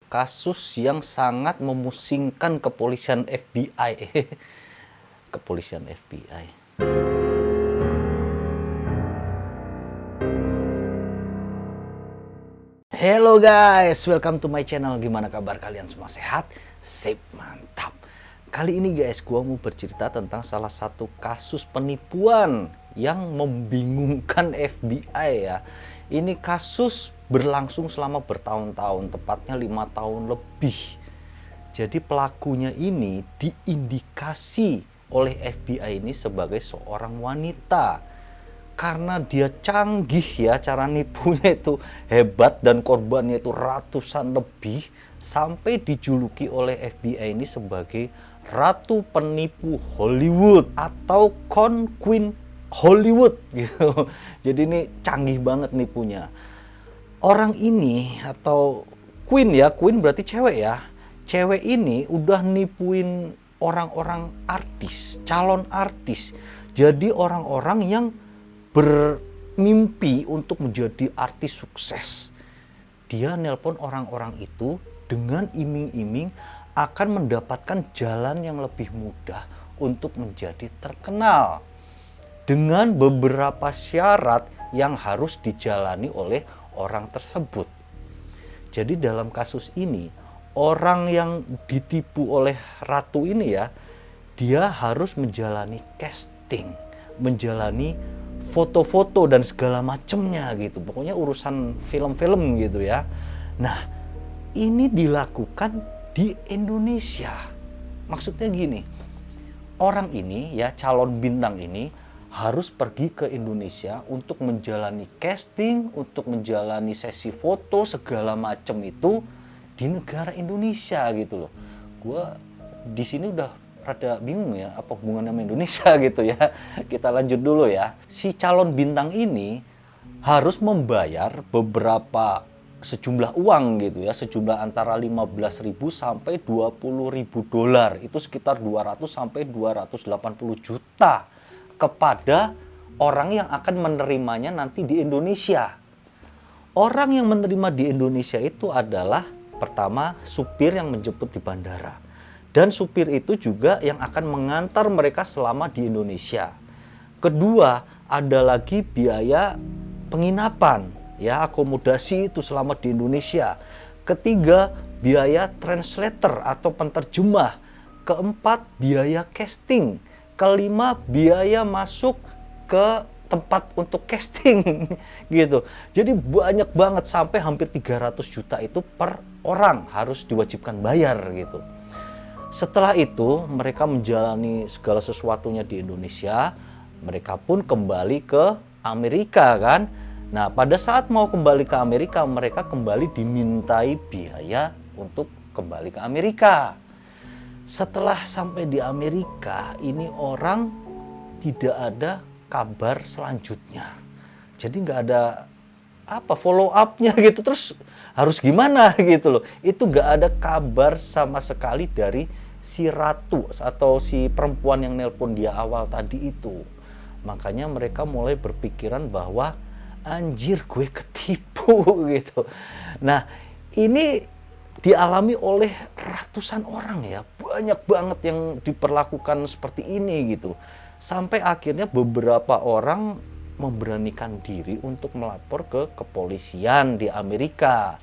kasus yang sangat memusingkan kepolisian FBI. Kepolisian FBI. Hello guys, welcome to my channel. Gimana kabar kalian semua? Sehat? Sip, mantap. Kali ini guys, gua mau bercerita tentang salah satu kasus penipuan yang membingungkan FBI ya. Ini kasus berlangsung selama bertahun-tahun, tepatnya 5 tahun lebih. Jadi pelakunya ini diindikasi oleh FBI ini sebagai seorang wanita. Karena dia canggih ya, cara nipunya itu hebat dan korbannya itu ratusan lebih, sampai dijuluki oleh FBI ini sebagai Ratu Penipu Hollywood atau Queen Hollywood gitu. Jadi ini canggih banget nipunya. Orang ini atau Queen ya, Queen berarti cewek ya. Cewek ini udah nipuin orang-orang artis, calon artis. Jadi orang-orang yang bermimpi untuk menjadi artis sukses. Dia nelpon orang-orang itu dengan iming-iming akan mendapatkan jalan yang lebih mudah untuk menjadi terkenal. Dengan beberapa syarat yang harus dijalani oleh orang tersebut. Jadi dalam kasus ini, orang yang ditipu oleh ratu ini ya, dia harus menjalani casting, menjalani foto-foto dan segala macemnya gitu. Pokoknya urusan film-film gitu ya. Nah, ini dilakukan di Indonesia. Maksudnya gini, orang ini ya, calon bintang ini harus pergi ke Indonesia untuk menjalani casting, untuk menjalani sesi foto segala macem itu di negara Indonesia gitu loh. Gua di sini udah rada bingung ya, apa hubungannya sama Indonesia gitu ya. Kita lanjut dulu ya. Si calon bintang ini harus membayar beberapa sejumlah uang gitu ya, sejumlah antara 15.000 sampai 20.000 dolar. Itu sekitar 200 sampai 280 juta kepada orang yang akan menerimanya nanti di Indonesia. Orang yang menerima di Indonesia itu adalah pertama supir yang menjemput di bandara. Dan supir itu juga yang akan mengantar mereka selama di Indonesia. Kedua, ada lagi biaya penginapan, ya, akomodasi itu selama di Indonesia. Ketiga, biaya translator atau penterjemah. Keempat, biaya casting. Kelima, biaya masuk ke tempat untuk casting gitu. Jadi banyak banget, sampai hampir 300 juta itu per orang harus diwajibkan bayar gitu. Setelah itu mereka menjalani segala sesuatunya di Indonesia, mereka pun kembali ke Amerika kan. Nah, pada saat mau kembali ke Amerika, mereka kembali dimintai biaya untuk kembali ke Amerika. Setelah sampai di Amerika, ini orang tidak ada kabar selanjutnya. Jadi nggak ada follow up-nya gitu, terus harus gimana gitu loh. Itu nggak ada kabar sama sekali dari si ratu atau si perempuan yang nelpon dia awal tadi itu. Makanya mereka mulai berpikiran bahwa anjir, gue ketipu gitu. Nah, ini dialami oleh ratusan orang ya, banyak banget yang diperlakukan seperti ini gitu. Sampai akhirnya beberapa orang memberanikan diri untuk melapor ke kepolisian di Amerika.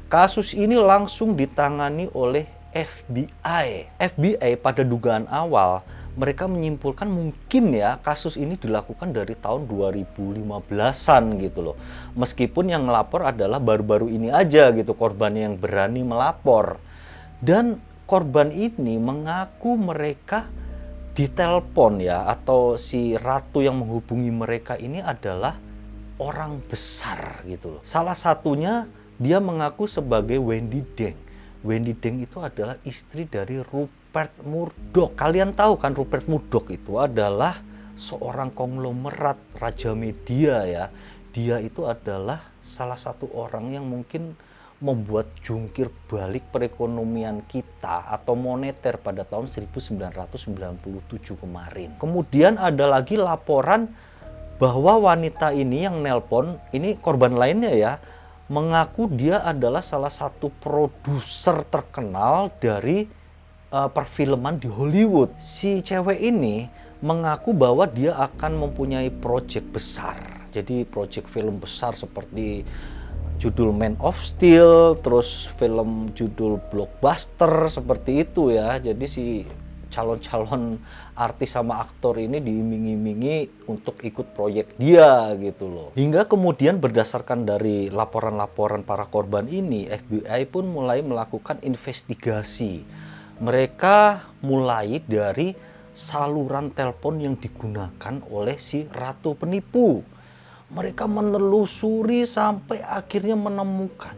Kasus ini langsung ditangani oleh FBI. FBI pada dugaan awal mereka menyimpulkan mungkin ya kasus ini dilakukan dari tahun 2015-an gitu loh. Meskipun yang melapor adalah baru-baru ini aja gitu, korbannya yang berani melapor. Dan korban ini mengaku mereka ditelepon ya, atau si ratu yang menghubungi mereka ini adalah orang besar gitu loh. Salah satunya dia mengaku sebagai Wendy Deng. Wendy Deng itu adalah istri dari Rupert Murdoch. Kalian tahu kan Rupert Murdoch itu adalah seorang konglomerat raja media ya. Dia itu adalah salah satu orang yang mungkin membuat jungkir balik perekonomian kita atau moneter pada tahun 1997 kemarin. Kemudian ada lagi laporan bahwa wanita ini yang nelpon, ini korban lainnya ya, mengaku dia adalah salah satu produser terkenal dari perfilman di Hollywood. Si cewek ini mengaku bahwa dia akan mempunyai proyek besar. Jadi proyek film besar seperti judul Man of Steel, terus film judul Blockbuster, seperti itu ya. Jadi si calon-calon artis sama aktor ini diiming-imingi untuk ikut proyek dia gitu loh. Hingga kemudian berdasarkan dari laporan-laporan para korban ini, FBI pun mulai melakukan investigasi. Mereka mulai dari saluran telepon yang digunakan oleh si ratu penipu. Mereka menelusuri sampai akhirnya menemukan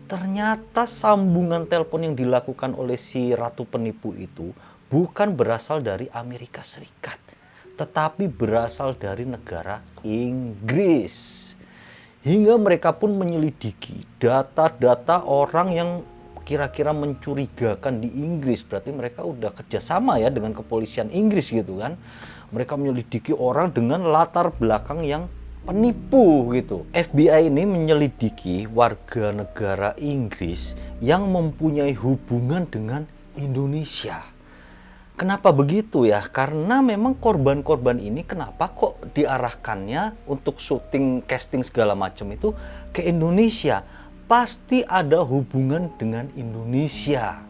ternyata sambungan telepon yang dilakukan oleh si ratu penipu itu bukan berasal dari Amerika Serikat, tetapi berasal dari negara Inggris. Hingga mereka pun menyelidiki data-data orang yang kira-kira mencurigakan di Inggris. Berarti mereka udah kerjasama ya dengan kepolisian Inggris gitu kan. Mereka menyelidiki orang dengan latar belakang yang penipu gitu. FBI ini menyelidiki warga negara Inggris yang mempunyai hubungan dengan Indonesia. Kenapa begitu ya? Karena memang korban-korban ini kenapa kok diarahkannya untuk syuting, casting segala macam itu ke Indonesia? Pasti ada hubungan dengan Indonesia.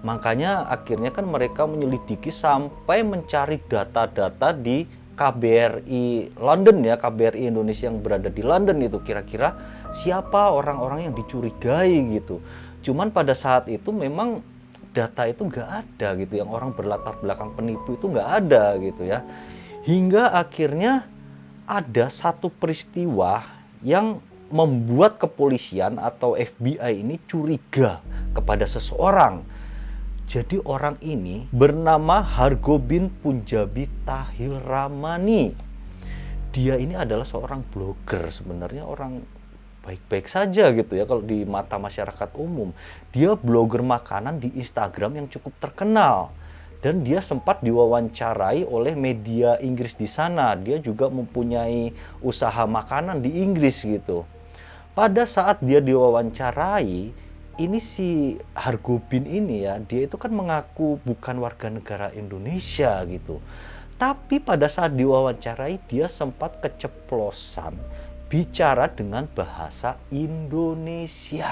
Makanya akhirnya kan mereka menyelidiki sampai mencari data-data di KBRI London ya, KBRI Indonesia yang berada di London itu kira-kira siapa orang-orang yang dicurigai gitu. Cuman pada saat itu memang data itu nggak ada gitu, yang orang berlatar belakang penipu itu nggak ada gitu ya. Hingga akhirnya ada satu peristiwa yang membuat kepolisian atau FBI ini curiga kepada seseorang. Jadi orang ini bernama Hargobind Punjabi Tahil Ramani. Dia ini adalah seorang blogger, sebenarnya orang baik-baik saja gitu ya kalau di mata masyarakat umum. Dia blogger makanan di Instagram yang cukup terkenal. Dan dia sempat diwawancarai oleh media Inggris di sana. Dia juga mempunyai usaha makanan di Inggris gitu. Pada saat dia diwawancarai, ini si Hargobind ini ya, dia itu kan mengaku bukan warga negara Indonesia gitu. Tapi pada saat diwawancarai dia sempat keceplosan bicara dengan bahasa Indonesia.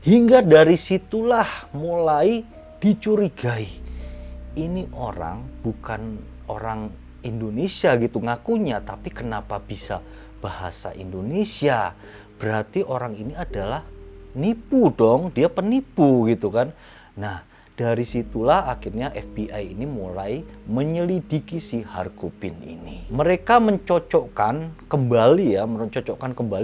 Hingga dari situlah mulai dicurigai. Ini orang bukan orang Indonesia gitu ngakunya, tapi kenapa bisa bahasa Indonesia? Berarti orang ini adalah nipu dong, dia penipu gitu kan. Nah, dari situlah akhirnya FBI ini mulai menyelidiki si Hargobind ini. Mereka mencocokkan kembali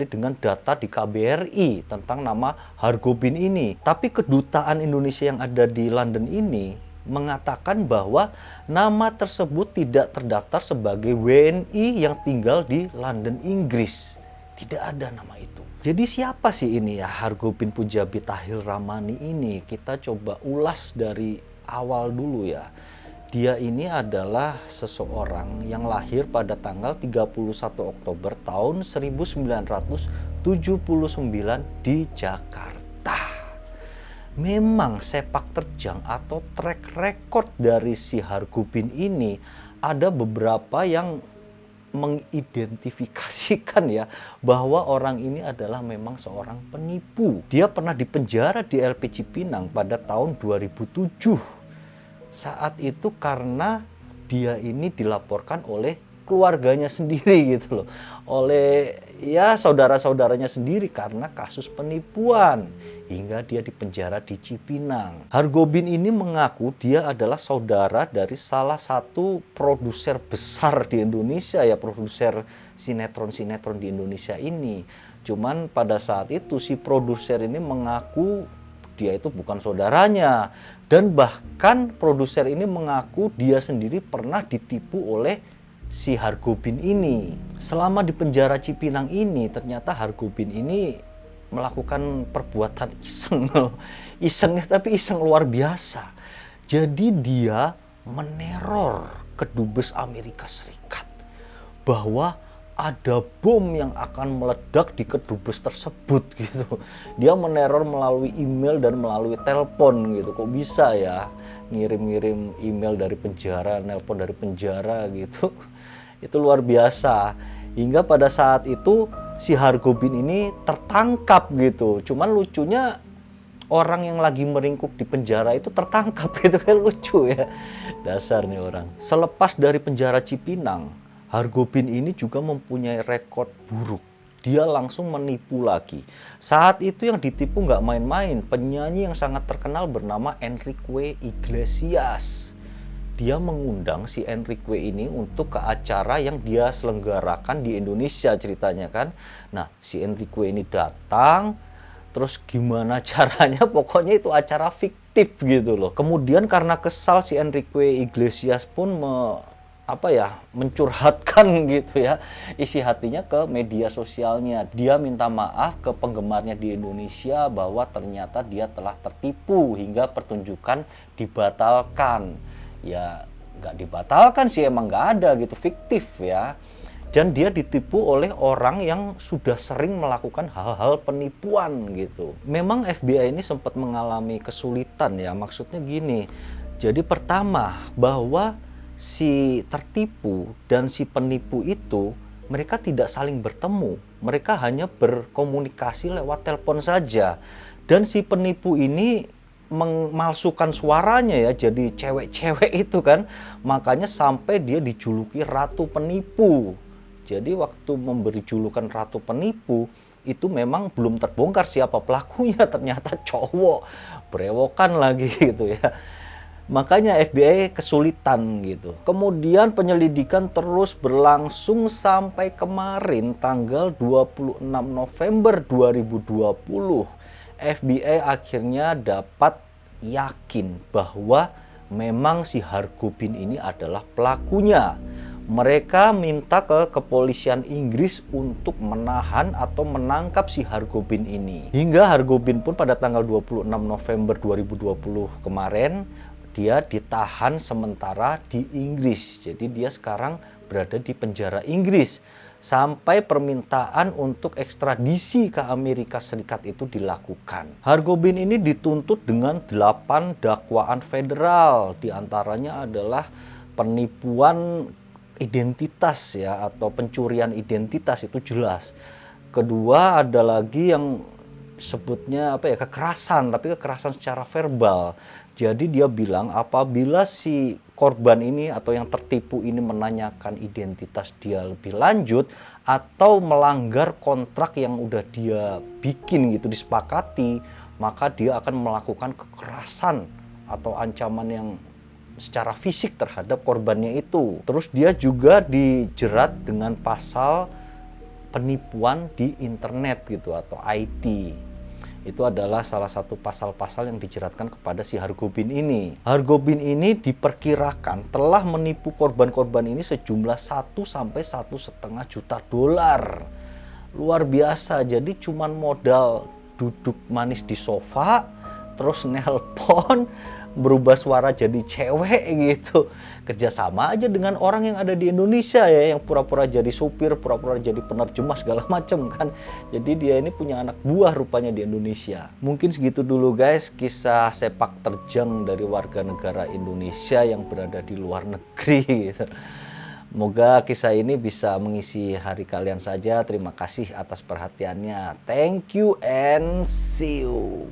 dengan data di KBRI tentang nama Hargobind ini. Tapi kedutaan Indonesia yang ada di London ini mengatakan bahwa nama tersebut tidak terdaftar sebagai WNI yang tinggal di London, Inggris. Tidak ada nama itu. Jadi siapa sih ini ya Hargobind Punjabi Tahil Ramani ini? Kita coba ulas dari awal dulu ya. Dia ini adalah seseorang yang lahir pada tanggal 31 Oktober tahun 1979 di Jakarta. Memang sepak terjang atau track record dari si Hargobind ini ada beberapa yang mengidentifikasikan ya bahwa orang ini adalah memang seorang penipu. Dia pernah dipenjara di LP Cipinang pada tahun 2007. Saat itu karena dia ini dilaporkan oleh keluarganya sendiri gitu loh. Oleh ya saudara-saudaranya sendiri karena kasus penipuan. Hingga dia dipenjara di Cipinang. Hargobind ini mengaku dia adalah saudara dari salah satu produser besar di Indonesia ya, produser sinetron-sinetron di Indonesia ini. Cuman pada saat itu si produser ini mengaku dia itu bukan saudaranya. Dan bahkan produser ini mengaku dia sendiri pernah ditipu oleh si Hargobind ini. Selama di penjara Cipinang ini ternyata Hargobind ini melakukan perbuatan iseng. Isengnya tapi iseng luar biasa. Jadi dia meneror kedubes Amerika Serikat bahwa ada bom yang akan meledak di kedubes tersebut gitu. Dia meneror melalui email dan melalui telepon gitu. Kok bisa ya ngirim-ngirim email dari penjara, nelpon dari penjara gitu. Itu luar biasa. Hingga pada saat itu si Hargo Bin ini tertangkap gitu. Cuman lucunya orang yang lagi meringkuk di penjara itu tertangkap gitu, kan lucu ya. Dasar nih orang. Selepas dari penjara Cipinang, Hargo Bin ini juga mempunyai rekor buruk. Dia langsung menipu lagi. Saat itu yang ditipu nggak main-main. Penyanyi yang sangat terkenal bernama Enrique Iglesias. Dia mengundang si Enrique ini untuk ke acara yang dia selenggarakan di Indonesia ceritanya kan. Nah, si Enrique ini datang, terus gimana caranya, pokoknya itu acara fiktif gitu loh. Kemudian karena kesal si Enrique Iglesias pun mencurhatkan gitu ya isi hatinya ke media sosialnya. Dia minta maaf ke penggemarnya di Indonesia bahwa ternyata dia telah tertipu hingga pertunjukan dibatalkan. Ya nggak dibatalkan sih, emang nggak ada gitu, fiktif ya. Dan dia ditipu oleh orang yang sudah sering melakukan hal-hal penipuan gitu. Memang FBI ini sempat mengalami kesulitan ya, maksudnya gini. Jadi pertama, bahwa si tertipu dan si penipu itu mereka tidak saling bertemu. Mereka hanya berkomunikasi lewat telepon saja. Dan si penipu ini memalsukan suaranya ya, jadi cewek-cewek itu kan. Makanya sampai dia dijuluki Ratu Penipu. Jadi waktu memberi julukan Ratu Penipu itu memang belum terbongkar siapa pelakunya, ternyata cowok, berewokan lagi gitu ya. Makanya FBI kesulitan gitu. Kemudian penyelidikan terus berlangsung sampai kemarin tanggal 26 November 2020. FBI akhirnya dapat yakin bahwa memang si Hargo Bin ini adalah pelakunya. Mereka minta ke kepolisian Inggris untuk menahan atau menangkap si Hargo Bin ini. Hingga Hargo Bin pun pada tanggal 26 November 2020 kemarin, dia ditahan sementara di Inggris. Jadi dia sekarang berada di penjara Inggris sampai permintaan untuk ekstradisi ke Amerika Serikat itu dilakukan. Hargo Bin ini dituntut dengan 8 dakwaan federal. Di antaranya adalah penipuan identitas ya, atau pencurian identitas, itu jelas. Kedua ada lagi yang sebutnya kekerasan, tapi kekerasan secara verbal. Jadi dia bilang apabila si korban ini atau yang tertipu ini menanyakan identitas dia lebih lanjut atau melanggar kontrak yang udah dia bikin gitu, disepakati, maka dia akan melakukan kekerasan atau ancaman yang secara fisik terhadap korbannya itu. Terus dia juga dijerat dengan pasal penipuan di internet gitu atau IT. Itu adalah salah satu pasal-pasal yang dijeratkan kepada si Hargo Bin ini. Hargo Bin ini diperkirakan telah menipu korban-korban ini sejumlah 1 sampai 1,5 juta dolar. Luar biasa. Jadi cuman modal duduk manis di sofa, terus nelpon, berubah suara jadi cewek gitu. Kerjasama aja dengan orang yang ada di Indonesia ya, yang pura-pura jadi supir, pura-pura jadi penerjemah segala macam kan. Jadi dia ini punya anak buah rupanya di Indonesia. Mungkin segitu dulu guys, kisah sepak terjang dari warga negara Indonesia yang berada di luar negeri gitu. Semoga kisah ini bisa mengisi hari kalian saja. Terima kasih atas perhatiannya. Thank you and see you.